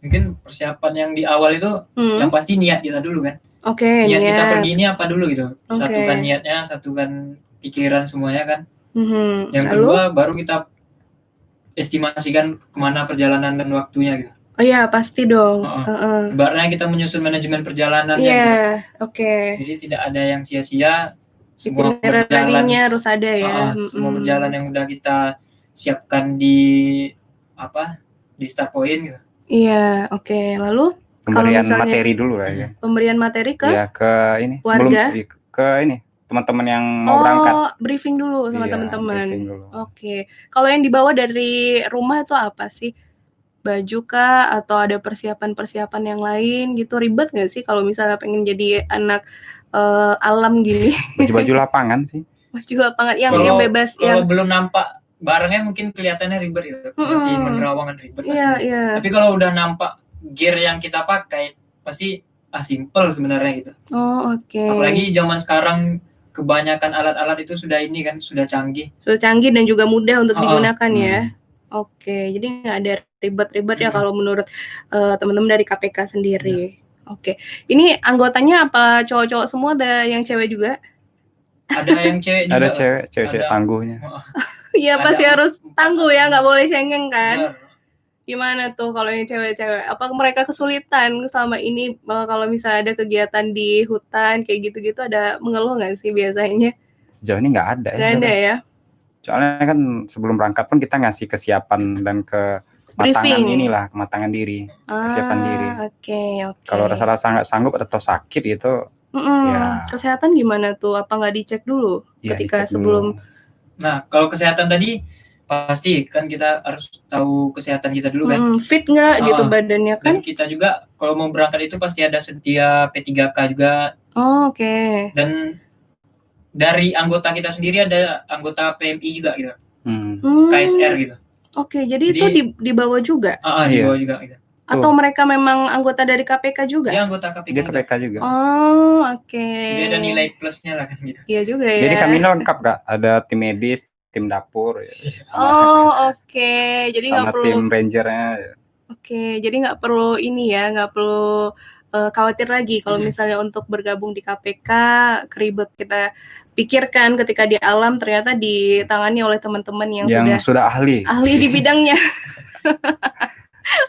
Mungkin persiapan yang di awal itu yang pasti niat kita dulu kan. Oke, niat kita niat. pergi ini apa dulu gitu. Oke. Satukan niatnya, satukan pikiran semuanya kan. Yang Lalu? kedua baru kita estimasikan kemana perjalanan dan waktunya gitu. Oh iya, pasti dong. Ibaratnya kita menyusun manajemen perjalanannya Iya, gitu. oke. Jadi tidak ada yang sia-sia, semua berjalan. Itinerary-nya harus ada ya. Semua berjalan yang udah kita siapkan di start point gitu. Iya, oke. Lalu Pemberian kalau misalnya materi dulu lah ya. pemberian materi ke Ya ke ini sebelum warga? ke ini teman-teman yang mau berangkat. Briefing dulu sama Iya, teman-teman. briefing dulu. Oke. Kalau yang dibawa dari rumah itu apa sih? Baju kah atau ada persiapan-persiapan yang lain gitu? Ribet nggak sih kalau misalnya pengen jadi anak alam gini? Baju-baju lapangan sih. Baju lapangan yang bebas Kalau yang belum nampak barangnya mungkin kelihatannya ribet gitu. Masih menerawangan ribet Iya, pasti. iya. Tapi kalau udah nampak gear yang kita pakai pasti simple sebenarnya gitu. Oh, oke. Apalagi zaman sekarang kebanyakan alat-alat itu sudah canggih. Sudah canggih dan juga mudah untuk digunakan ya. Oke, jadi nggak ada ribet-ribet ya kalau menurut teman-teman dari KPK sendiri. Oke, ini anggotanya apa cowok-cowok semua, ada yang cewek juga? Ada yang cewek juga. Ada cewek tangguhnya. Iya pasti harus tangguh ya, nggak boleh cengeng kan? Gimana tuh kalau yang cewek-cewek? Apa mereka kesulitan selama ini kalau misalnya ada kegiatan di hutan kayak gitu-gitu, ada mengeluh nggak sih biasanya? Sejauh ini nggak ada ya. Nggak ada ya? Soalnya kan sebelum berangkat pun kita ngasih kesiapan dan kematangan diri, kesiapan diri. Oke. Kalau rasa-rasa nggak sanggup atau sakit gitu, ya Kesehatan gimana tuh? Apa nggak dicek dulu ya ketika dicek sebelum? dulu. Nah, kalau kesehatan tadi pasti kan kita harus tahu kesehatan kita dulu kan. Fit nggak gitu badannya kan? Dan kita juga kalau mau berangkat itu pasti ada sedia P3K juga. Oh, oke. Dan dari anggota kita sendiri ada anggota PMI juga gitu. KSR gitu. Oke, jadi itu dibawa juga? Dibawa juga gitu. Atau mereka memang anggota dari KPK juga? Dia anggota KPK. Dia KPK juga. Oh, oke. Dia ada nilai plusnya lah kan gitu. Iya juga ya. Jadi kami lengkap Kak, ada tim medis, tim dapur ya, oke. Jadi nggak sama perlu tim rangernya. Oke, jadi nggak perlu ini ya, nggak perlu khawatir lagi kalau misalnya untuk bergabung di KPK keribet kita pikirkan ketika di alam ternyata ditangani oleh teman-teman yang sudah ahli di bidangnya.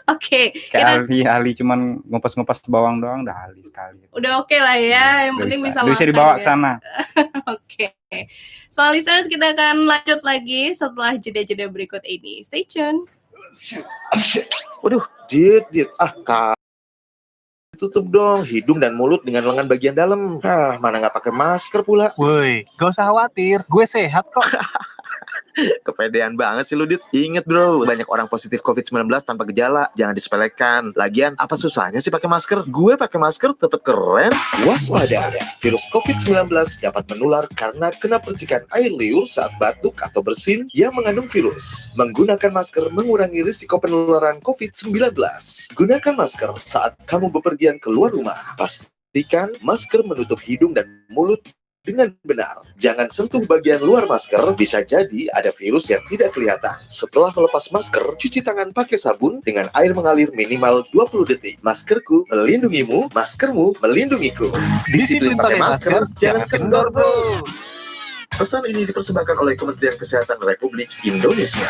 Oke, kayak ahli cuman ngupas-ngupas bawang doang udah ahli sekali. Udah oke lah ya, yang penting bisa makan. Bisa dibawa ya. ke sana. Oke. So listeners, kita akan lanjut lagi setelah jeda-jeda berikut ini. Stay tune. Waduh, Dit. Tutup dong hidung dan mulut dengan lengan bagian dalam. Mana nggak pakai masker pula. Woi, gak usah khawatir, gue sehat kok. Kepedean banget sih lu, Dit. Ingat bro, banyak orang positif COVID-19 tanpa gejala. Jangan disepelekan. Lagian, apa susahnya sih pakai masker? Gue pakai masker tetap keren. Waspada, virus COVID-19 dapat menular karena kena percikan air liur saat batuk atau bersin yang mengandung virus. Menggunakan masker mengurangi risiko penularan COVID-19. Gunakan masker saat kamu bepergian keluar rumah. Pastikan masker menutup hidung dan mulut dengan benar. Jangan sentuh bagian luar masker, bisa jadi ada virus yang tidak kelihatan. Setelah melepas masker, cuci tangan pakai sabun dengan air mengalir minimal 20 detik. Maskerku melindungimu, maskermu melindungiku. Disiplin pakai masker, jangan kendor bro. Pesan ini dipersembahkan oleh Kementerian Kesehatan Republik Indonesia.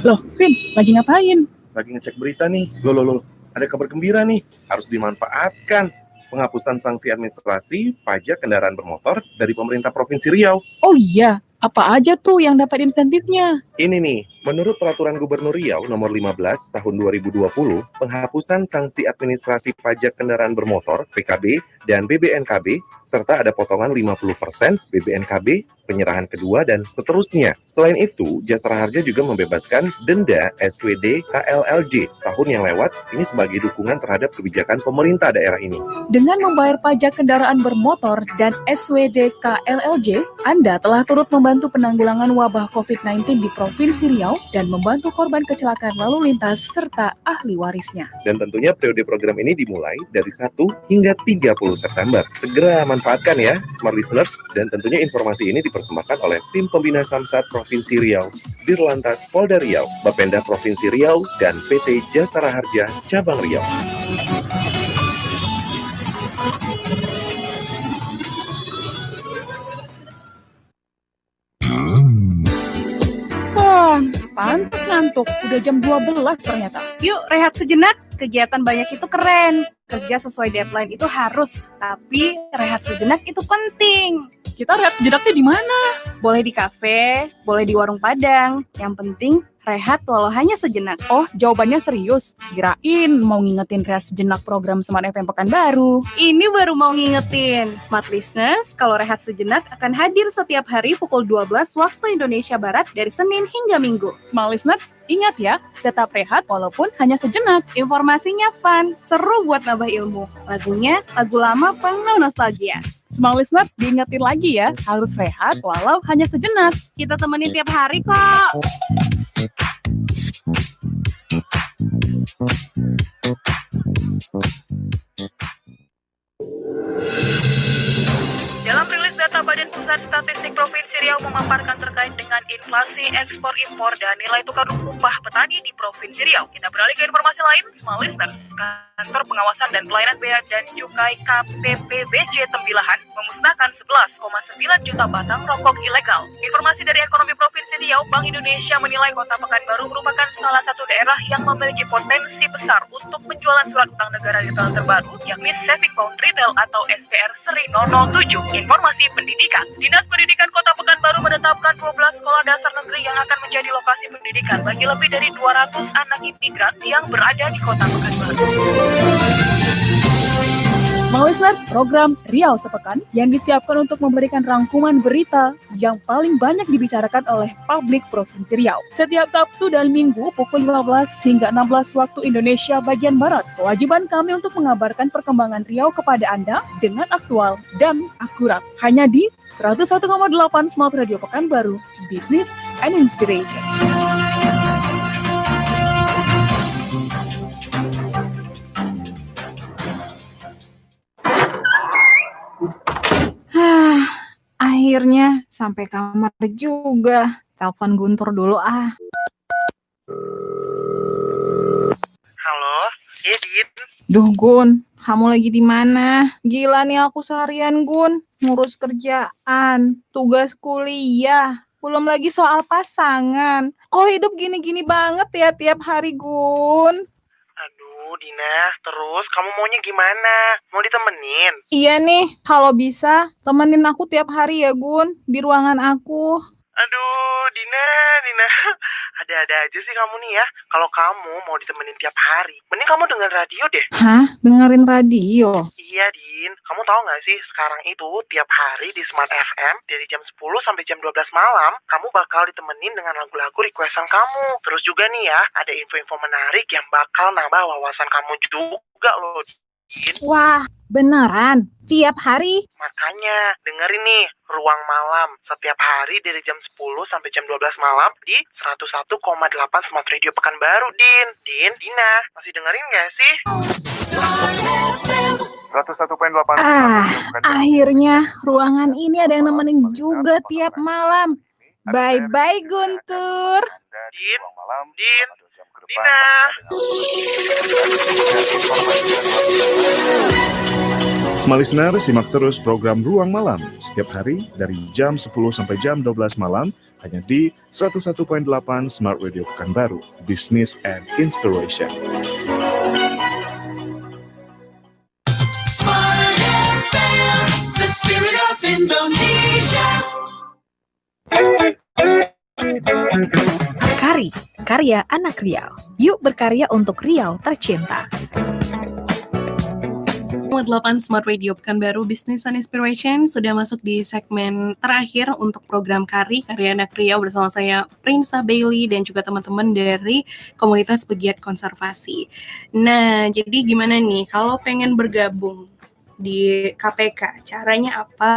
Loh, Vin, lagi ngapain? Lagi ngecek berita nih. Loh. Ada kabar gembira nih. Harus dimanfaatkan. Penghapusan sanksi administrasi pajak kendaraan bermotor dari pemerintah Provinsi Riau. Oh iya, apa aja tuh yang dapat insentifnya? Ini nih, menurut Peraturan Gubernur Riau nomor 15 tahun 2020, penghapusan sanksi administrasi pajak kendaraan bermotor (PKB) dan BBNKB, serta ada potongan 50% BBNKB, penyerahan kedua, dan seterusnya. Selain itu, Jasara Harja juga membebaskan denda SWD KLLJ tahun yang lewat, ini sebagai dukungan terhadap kebijakan pemerintah daerah ini. Dengan membayar pajak kendaraan bermotor dan SWD KLLJ, Anda telah turut membantu penanggulangan wabah COVID-19 di Provinsi Riau dan membantu korban kecelakaan lalu lintas serta ahli warisnya. Dan tentunya periode program ini dimulai dari 1 hingga 30 September. Segera manfaatkan ya, Smart Listeners, dan tentunya informasi ini dipersembahkan oleh Tim Pembina Samsat Provinsi Riau, Dirlantas Polda Riau, Bapenda Provinsi Riau, dan PT Jasara Harja Cabang Riau. Pantes ngantuk, udah jam 12 ternyata. Yuk rehat sejenak, kegiatan banyak itu keren. Kerja sesuai deadline itu harus, tapi rehat sejenak itu penting. Kita rehat sejenaknya di mana? Boleh di kafe, boleh di warung Padang. Yang penting rehat walau hanya sejenak. Oh, jawabannya serius. Kirain mau ngingetin rehat sejenak program Smart FM Pekanbaru. Ini baru mau ngingetin. Smart Listeners, kalau rehat sejenak akan hadir setiap hari pukul 12 waktu Indonesia Barat dari Senin hingga Minggu. Smart Listeners, ingat ya, tetap rehat walaupun hanya sejenak. Informasinya fun, seru buat nambah ilmu. Lagunya lagu lama penuh nostalgia. Smart Listeners, diingetin lagi ya, harus rehat walau hanya sejenak. Kita temenin tiap hari kok. Dalam rilis data Badan Pusat Statistik Provinsi Riau memaparkan terkait dengan inflasi ekspor-impor dan nilai tukar upah petani di Provinsi Riau. Kita beralih ke informasi lain, Small Listeners. Kantor Pengawasan dan Pelayanan Bea dan Cukai KPPBJ Tembilahan memusnahkan 11,9 juta batang rokok ilegal. Informasi dari Ekonomi Provinsi Riau, Bank Indonesia menilai Kota Pekanbaru merupakan salah satu daerah yang memiliki potensi besar untuk penjualan surat utang negara retail terbaru, yakni Saving Bond Retail atau SBR seri 007. Informasi pendidikan. Dinas Pendidikan Kota Pekanbaru menetapkan 12 sekolah dasar negeri yang akan menjadi lokasi pendidikan bagi lebih dari 200 anak imigran yang berada di Kota Pekanbaru. Small Listeners, program Riau Sepekan yang disiapkan untuk memberikan rangkuman berita yang paling banyak dibicarakan oleh publik Provinsi Riau. Setiap Sabtu dan Minggu pukul 15 hingga 16 waktu Indonesia bagian Barat. Kewajiban kami untuk mengabarkan perkembangan Riau kepada Anda dengan aktual dan akurat. Hanya di 101,8 Smart Radio Pekanbaru, Business and Inspiration. Akhirnya sampai kamar juga. Telepon Guntur dulu ah. Halo, Edit. Duh Gun, kamu lagi di mana? Gila nih aku seharian Gun, ngurus kerjaan, tugas kuliah, belum lagi soal pasangan. Kok hidup gini-gini banget ya tiap hari Gun? Aduh, Dina, terus kamu maunya gimana? Mau ditemenin? Iya nih, kalau bisa temenin aku tiap hari ya Gun, di ruangan aku. Aduh, Dina. Ada-ada aja sih kamu nih ya. Kalau kamu mau ditemenin tiap hari, mending kamu dengar radio deh. Hah? Dengerin radio? Iya, Din. Kamu tahu nggak sih, sekarang itu tiap hari di Smart FM, dari jam 10 sampai jam 12 malam, kamu bakal ditemenin dengan lagu-lagu requestan kamu. Terus juga nih ya, ada info-info menarik yang bakal nambah wawasan kamu juga loh, Din. Wah, beneran? Tiap hari? Makanya, dengerin nih, Ruang Malam. Setiap hari dari jam 10 sampai jam 12 malam di 101,8 Smart Radio Pekanbaru, Din. Din, Dina, masih dengerin nggak sih? 101,8. Akhirnya ruangan ini ada yang nemenin juga tiap malam. Bye-bye, Guntur. Din, Dina. Smart Listener, simak terus program Ruang Malam setiap hari dari jam 10 sampai jam 12 malam hanya di 101.8 Smart Radio Pekanbaru, Business and Inspiration. Smart FM, the spirit of Indonesia. Kari, karya anak Riau. Yuk berkarya untuk Riau tercinta. 8 Smart Radio Pekanbaru Business and Inspiration sudah masuk di segmen terakhir untuk program Kari, karya anak Riau bersama saya Prinsa Bailey dan juga teman-teman dari komunitas pegiat konservasi. Nah, jadi gimana nih kalau pengen bergabung di KPK? Caranya apa?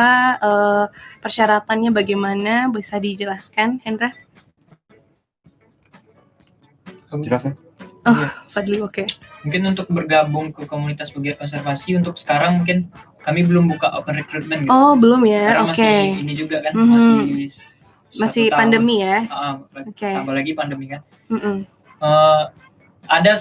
Persyaratannya bagaimana? Bisa dijelaskan, Hendra? Jelaskan. Oh, Fadli, oke. Mungkin untuk bergabung ke komunitas pegiat konservasi untuk sekarang mungkin kami belum buka open recruitment gitu. Oh, belum ya. Karena Oke. masih ini juga kan Masih satu pandemi tahun. ya. Oke. Tambah lagi pandemi kan. Mm-mm. Ada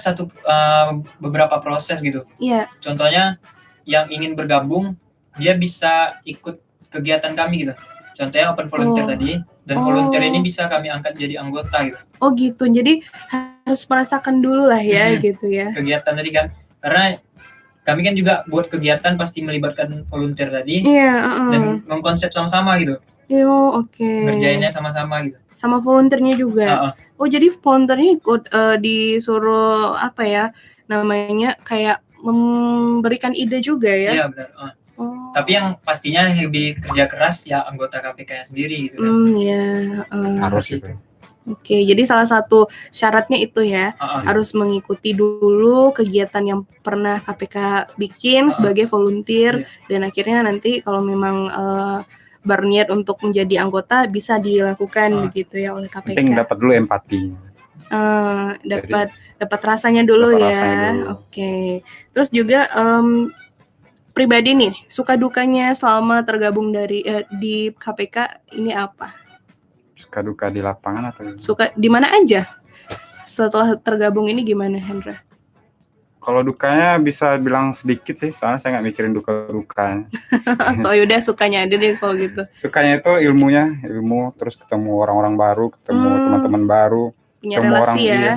beberapa proses gitu. Iya. Contohnya yang ingin bergabung dia bisa ikut kegiatan kami gitu. Contohnya open volunteer tadi, dan volunteer ini bisa kami angkat jadi anggota gitu. Oh gitu, jadi harus merasakan dulu lah ya gitu ya. Kegiatan tadi kan, karena kami kan juga buat kegiatan pasti melibatkan volunteer tadi. Iya. Dan mengkonsep sama-sama gitu. Yo, oke. Ngerjainnya sama-sama gitu. Sama volunteernya juga. Oh jadi volunteernya ikut disuruh apa ya namanya kayak memberikan ide juga ya? Iya benar. Tapi yang pastinya yang lebih kerja keras ya anggota KPK sendiri gitu kan. Iya. Harus itu. Oke, jadi salah satu syaratnya itu ya, harus mengikuti dulu kegiatan yang pernah KPK bikin sebagai volunteer, dan akhirnya nanti kalau memang berniat untuk menjadi anggota bisa dilakukan begitu ya oleh KPK. Penting dapat dulu empati. Dapat rasanya dulu ya. Oke. Terus juga pribadi nih, suka dukanya selama tergabung di KPK ini apa? Suka duka di lapangan atau? Suka di mana aja? Setelah tergabung ini gimana, Hendra? Kalau dukanya bisa bilang sedikit sih, soalnya saya nggak mikirin duka-dukanya. Oh yaudah, sukanya aja deh kalau gitu. Sukanya itu ilmu, terus ketemu orang-orang baru, ketemu teman-teman baru, Punya ketemu relasi ya? Iya,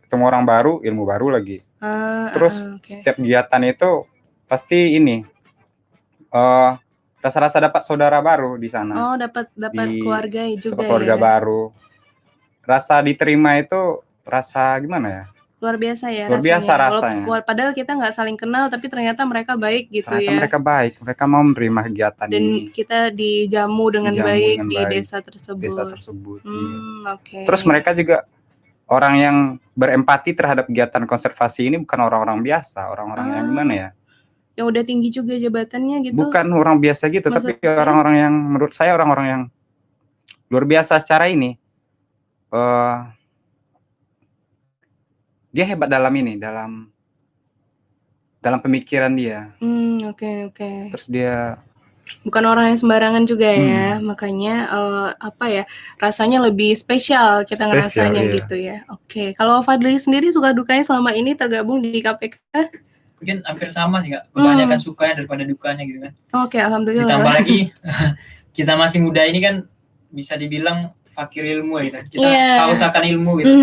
ketemu orang baru, ilmu baru lagi. Terus setiap kegiatan itu pasti ini rasa-rasa dapat saudara baru di sana. Oh, dapat keluarga juga dapat keluarga ya? baru. Rasa diterima itu rasa gimana ya? Luar biasa ya Luar biasa rasanya. Padahal kita nggak saling kenal, tapi ternyata mereka baik gitu Ternyata ya. mereka baik, mereka mau menerima kegiatan Dan ini. kita dijamu dengan baik di desa tersebut. Oke. Terus mereka juga orang yang berempati terhadap kegiatan konservasi ini bukan orang-orang biasa, orang-orang yang gimana ya? Yang udah tinggi juga jabatannya gitu. Bukan orang biasa gitu, tapi orang-orang yang menurut saya orang-orang yang luar biasa secara ini. Dia hebat dalam pemikiran dia. Oke. Terus dia bukan orang yang sembarangan juga ya, makanya rasanya lebih spesial kita ngerasanya iya. gitu ya. Oke, kalau Fadli sendiri suka dukanya selama ini tergabung di KPK? Mungkin hampir sama sih Kak, kebanyakan sukanya daripada dukanya gitu kan. Oke, alhamdulillah. Ditambah lagi kita masih muda ini kan bisa dibilang fakir ilmu gitu. Kita haus akan ilmu gitu.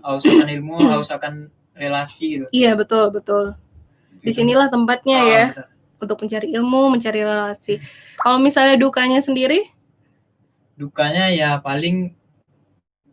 Haus akan ilmu, haus akan relasi gitu. Iya, betul. Disinilah tempatnya ya. Betul. Untuk mencari ilmu, mencari relasi. Kalau misalnya dukanya sendiri? Dukanya ya paling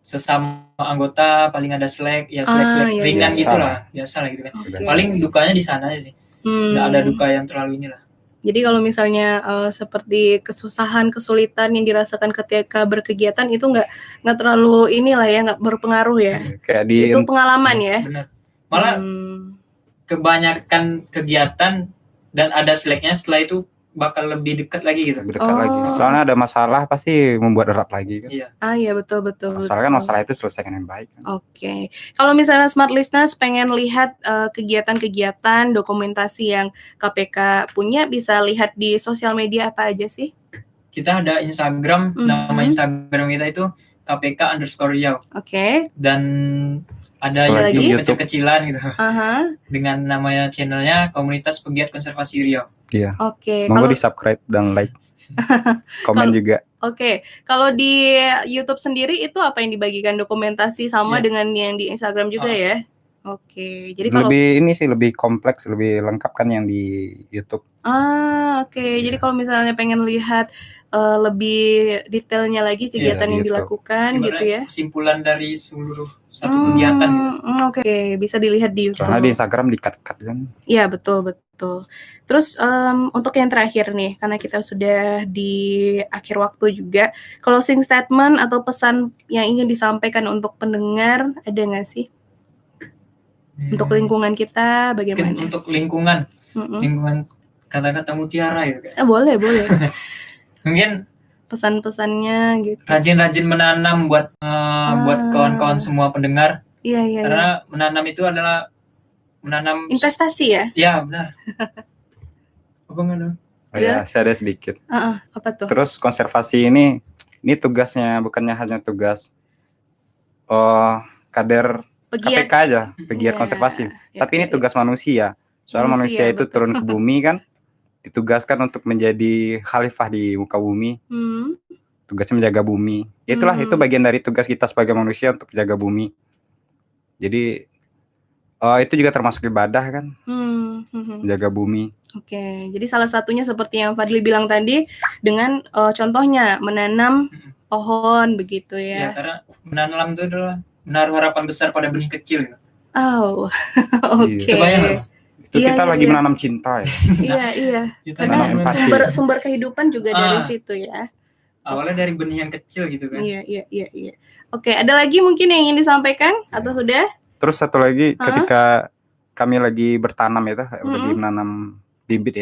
sesama anggota paling ada Slack ringan biasa gitulah, biasa lah gitu kan. Oke. Paling dukanya di sana aja sih. Nggak ada duka yang terlalu inilah. Jadi kalau misalnya seperti kesusahan, kesulitan yang dirasakan ketika berkegiatan itu nggak terlalu inilah ya, nggak berpengaruh ya. Kayak di Itu pengalaman ya. Benar. Malah kebanyakan kegiatan dan ada Slack-nya setelah itu bakal lebih dekat lagi gitu. dekat lagi. Soalnya ada masalah pasti membuat erat lagi kan. Iya. Iya betul. Asalkan masalah itu selesaikan yang baik kan. Oke. Kalau misalnya smart listeners pengen lihat kegiatan-kegiatan dokumentasi yang KPK punya, bisa lihat di sosial media apa aja sih? Kita ada Instagram, nama Instagram kita itu KPK_Riau. Oke. Dan ada Satu lagi? YouTube kecil-kecilan gitu. Aha. Dengan namanya channelnya Komunitas Pegiat Konservasi Riau. Iya. Oke. Monggo Kalau di subscribe dan like. Komen juga. Oke, kalau di YouTube sendiri itu apa yang dibagikan, dokumentasi sama Iya. dengan yang di Instagram juga ya? Oke. Jadi kalau Lebih kompleks, lebih lengkap kan yang di YouTube. oke. Jadi kalau misalnya pengen lihat lebih detailnya lagi kegiatan yang di YouTube. dilakukan gitu Ibaratnya ya. kesimpulan dari seluruh satu kegiatan gitu. Oke, bisa dilihat di YouTube. Soalnya di Instagram di-cut kan. Iya, betul. Terus untuk yang terakhir nih, karena kita sudah di akhir waktu juga, closing statement atau pesan yang ingin disampaikan untuk pendengar ada nggak sih? Untuk lingkungan kita Mungkin bagaimana? untuk lingkungan kata-kata mutiara gitu kan. Boleh. Mungkin Pesan-pesannya gitu. rajin-rajin menanam buat kawan-kawan semua pendengar. Iya. Karena menanam itu adalah menanam Investasi ya? Ya, benar. Apa enggak? Oh ya, saya ada sedikit. Apa tuh? Terus konservasi ini tugasnya bukannya hanya tugas kader Pegiat. KPK aja, pegiat konservasi. Tapi ini tugas manusia. Soal manusia itu betul. turun ke bumi kan, ditugaskan untuk menjadi khalifah di muka bumi. Tugasnya menjaga bumi. Itulah itu bagian dari tugas kita sebagai manusia untuk menjaga bumi. Jadi itu juga termasuk ibadah kan, menjaga bumi. Oke, jadi salah satunya seperti yang Fadli bilang tadi dengan contohnya menanam pohon begitu Ya, ya. karena menanam itu adalah menaruh harapan besar pada benih kecil gitu. Oh, oke. Kebayang nggak? Itu kita lagi menanam cinta ya. Iya. Kita Karena menanam empati. sumber kehidupan juga dari situ ya. Awalnya dari benih yang kecil gitu kan. Iya. Oke, ada lagi mungkin yang ingin disampaikan atau sudah? Terus satu lagi ketika kami lagi bertanam itu, lagi menanam bibit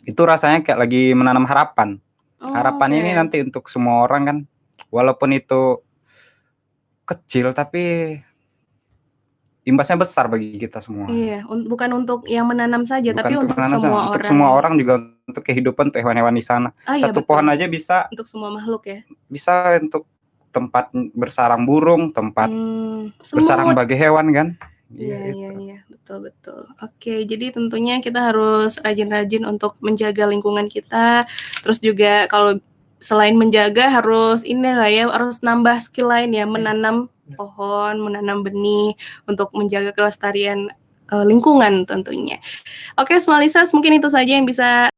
itu rasanya kayak lagi menanam harapan. Harapannya ini nanti untuk semua orang kan, walaupun itu kecil tapi imbasnya besar bagi kita semua. Iya, bukan untuk yang menanam saja, Bukan tapi untuk menanam semua saja, orang. untuk semua orang juga, untuk kehidupan, untuk hewan-hewan di sana. Iya, Satu betul. pohon aja bisa Untuk semua makhluk ya. untuk tempat bersarang burung, tempat bersarang Semut. bagi hewan kan. Iya, betul. Oke, jadi tentunya kita harus rajin-rajin untuk menjaga lingkungan kita. Terus juga kalau selain menjaga harus harus nambah skill lain ya, menanam pohon, menanam benih untuk menjaga kelestarian lingkungan tentunya. Oke, Small Listeners, mungkin itu saja yang bisa